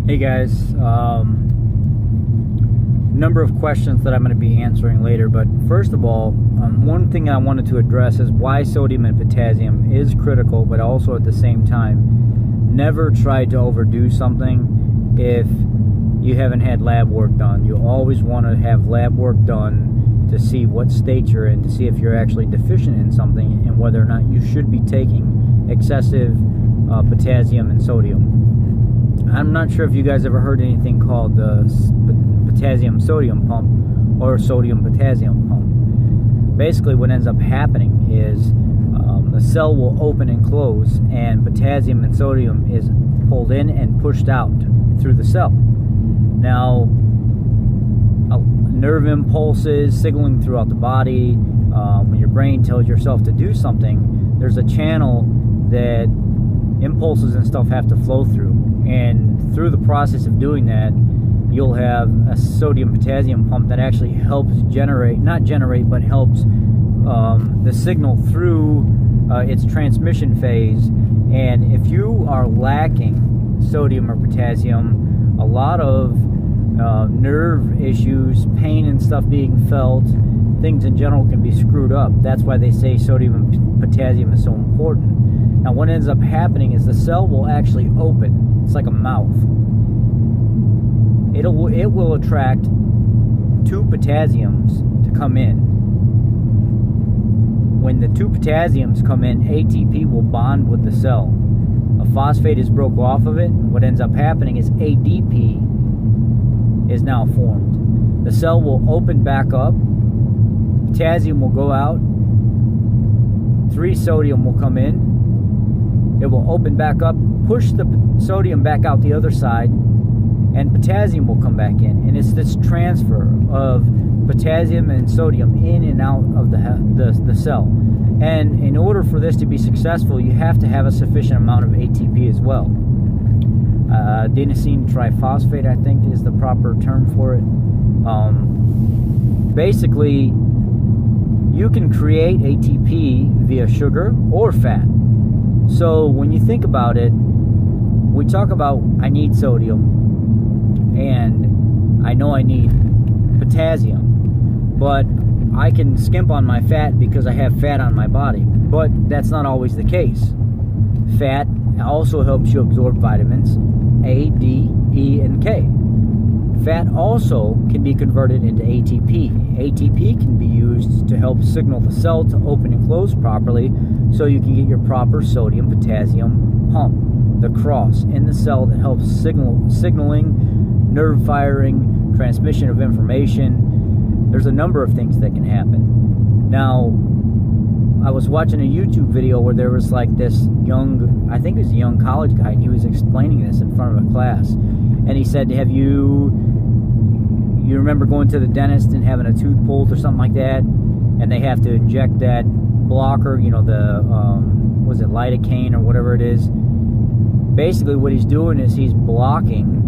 Hey guys, number of questions that I'm going to be answering later, but first of all, one thing I wanted to address is why sodium and potassium is critical, but also at the same time, never try to overdo something if you haven't had lab work done. You always want to have lab work done to see what state you're in, to see if you're actually deficient in something and whether or not you should be taking excessive potassium and sodium. I'm not sure if you guys ever heard anything called the potassium sodium pump or sodium potassium pump. Basically what ends up happening is the cell will open and close, and potassium and sodium is pulled in and pushed out through the cell. Now, nerve impulses signaling throughout the body, when your brain tells yourself to do something, there's a channel that impulses and stuff have to flow through. And through the process of doing that, you'll have a sodium potassium pump that actually helps generate, not generate, but helps the signal through its transmission phase. And if you are lacking sodium or potassium, a lot of nerve issues, pain and stuff being felt, things in general can be screwed up. That's why they say sodium and potassium is so important. Now what ends up happening is the cell will actually open. It's like a mouth. It will attract two potassiums to come in. When the two potassiums come in, ATP will bond with the cell. A phosphate is broke off of it. What ends up happening is ADP is now formed. The cell will open back up. Potassium will go out. 3 sodium will come in. It will open back up, push the sodium back out the other side, and potassium will come back in. And it's this transfer of potassium and sodium in and out of the cell. And in order for this to be successful, you have to have a sufficient amount of ATP as well. Adenosine triphosphate, I think, is the proper term for it. Basically, you can create ATP via sugar or fat. So when you think about it, we talk about I need sodium and I know I need potassium, but I can skimp on my fat because I have fat on my body. But that's not always the case. Fat also helps you absorb vitamins A, D, E, and K. Fat also can be converted into ATP. ATP can be used to help signal the cell to open and close properly so you can get your proper sodium-potassium pump, the cross in the cell that helps signaling, nerve firing, transmission of information. There's a number of things that can happen. Now, I was watching a YouTube video where there was like this young, I think it was a young college guy, and he was explaining this in front of a class. And he said, you remember going to the dentist and having a tooth pulled or something like that, and they have to inject that blocker, you know, the, was it lidocaine or whatever it is? Basically what he's doing is he's blocking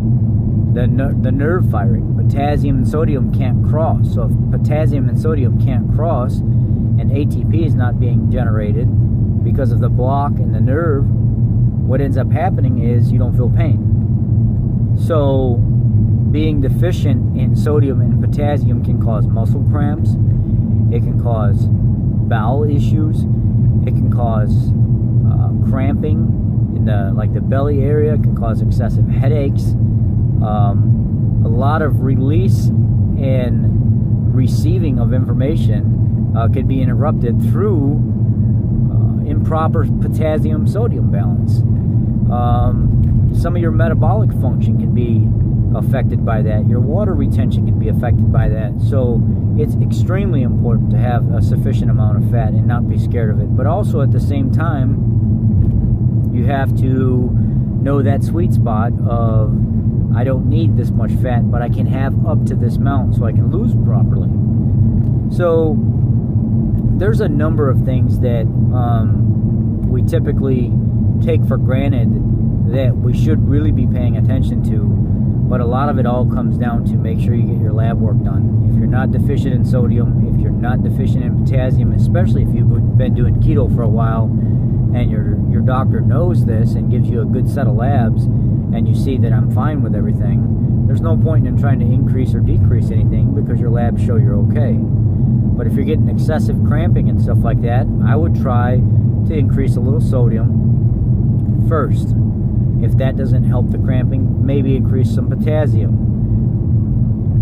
the nerve firing. Potassium and sodium can't cross. So if potassium and sodium can't cross and ATP is not being generated because of the block in the nerve, what ends up happening is you don't feel pain. So being deficient in sodium and potassium can cause muscle cramps. It can cause bowel issues. It can cause cramping in the belly area. It can cause excessive headaches. A lot of release and receiving of information can be interrupted through improper potassium-sodium balance. Some of your metabolic function can be affected by that. Your water retention can be affected by that. So it's extremely important to have a sufficient amount of fat and not be scared of it. But also at the same time, you have to know that sweet spot of I don't need this much fat, but I can have up to this amount so I can lose properly. So there's a number of things that we typically take for granted that we should really be paying attention to, but a lot of it all comes down to make sure you get your lab work done. If you're not deficient in sodium, if you're not deficient in potassium, especially if you've been doing keto for a while and your doctor knows this and gives you a good set of labs, and you see that I'm fine with everything, there's no point in trying to increase or decrease anything because your labs show you're okay. But if you're getting excessive cramping and stuff like that, I would try to increase a little sodium first. If that doesn't help the cramping, maybe increase some potassium.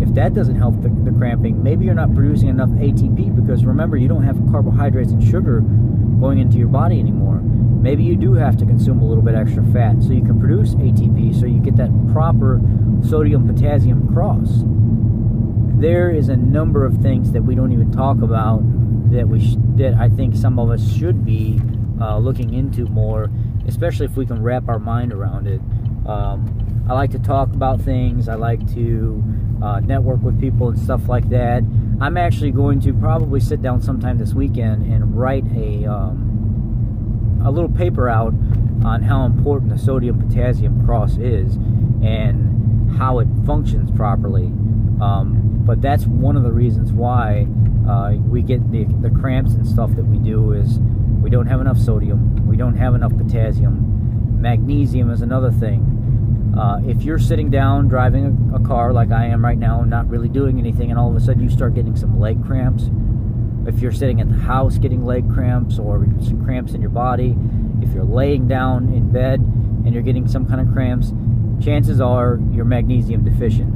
If that doesn't help the cramping, maybe you're not producing enough ATP, because remember, you don't have carbohydrates and sugar going into your body anymore. Maybe you do have to consume a little bit extra fat so you can produce ATP, so you get that proper sodium-potassium cross. There is a number of things that we don't even talk about that I think some of us should be looking into more, especially if we can wrap our mind around it. I like to talk about things. I like to network with people and stuff like that. I'm actually going to probably sit down sometime this weekend and write a little paper out on how important the sodium-potassium cross is and how it functions properly. But that's one of the reasons why we get the cramps and stuff that we do, is we don't have enough sodium, we don't have enough potassium. Magnesium is another thing. If you're sitting down driving a car like I am right now and not really doing anything, and all of a sudden you start getting some leg cramps, if you're sitting at the house getting leg cramps or some cramps in your body, if you're laying down in bed and you're getting some kind of cramps, chances are you're magnesium deficient.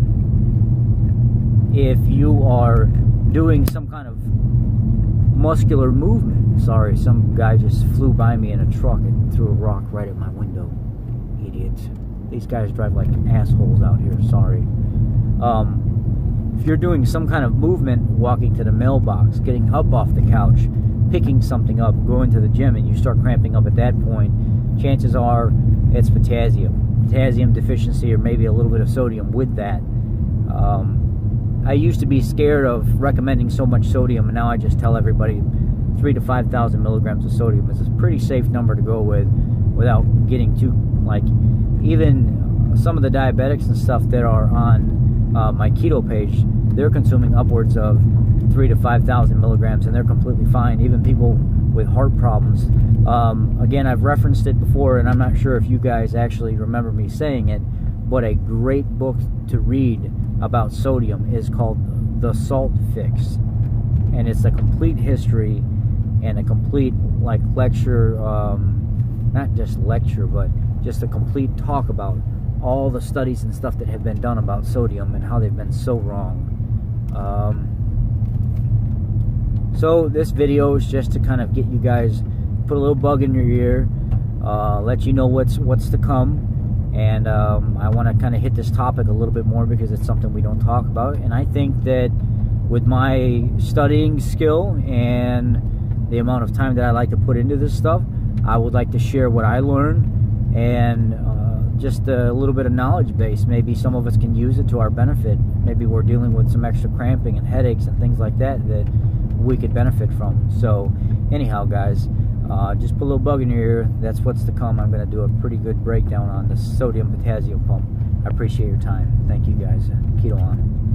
If you are doing some kind of muscular movement, sorry, some guy just flew by me in a truck and threw a rock right at my window. Idiots. These guys drive like assholes out here, sorry. If you're doing some kind of movement, walking to the mailbox, getting up off the couch, picking something up, going to the gym, and you start cramping up at that point, chances are it's potassium. Potassium deficiency, or maybe a little bit of sodium with that. I used to be scared of recommending so much sodium, and now I just tell everybody 3,000 to 5,000 milligrams of sodium is a pretty safe number to go with without getting too, like, even some of the diabetics and stuff that are on my keto page, they're consuming upwards of 3,000 to 5,000 milligrams, and they're completely fine. Even people with heart problems. Again, I've referenced it before, and I'm not sure if you guys actually remember me saying it, but a great book to read about sodium is called The Salt Fix, and it's a complete history and a complete, like, lecture, not just lecture, but just a complete talk about all the studies and stuff that have been done about sodium and how they've been so wrong. So this video is just to kind of get you guys, put a little bug in your ear, let you know what's to come. And I want to kind of hit this topic a little bit more because it's something we don't talk about. And I think that with my studying skill and the amount of time that I like to put into this stuff, I would like to share what I learned and just a little bit of knowledge base. Maybe some of us can use it to our benefit. Maybe we're dealing with some extra cramping and headaches and things like that that we could benefit from. So anyhow, guys, just put a little bug in your ear. That's what's to come. I'm going to do a pretty good breakdown on the sodium potassium pump. I appreciate your time. Thank you, guys. Keto on.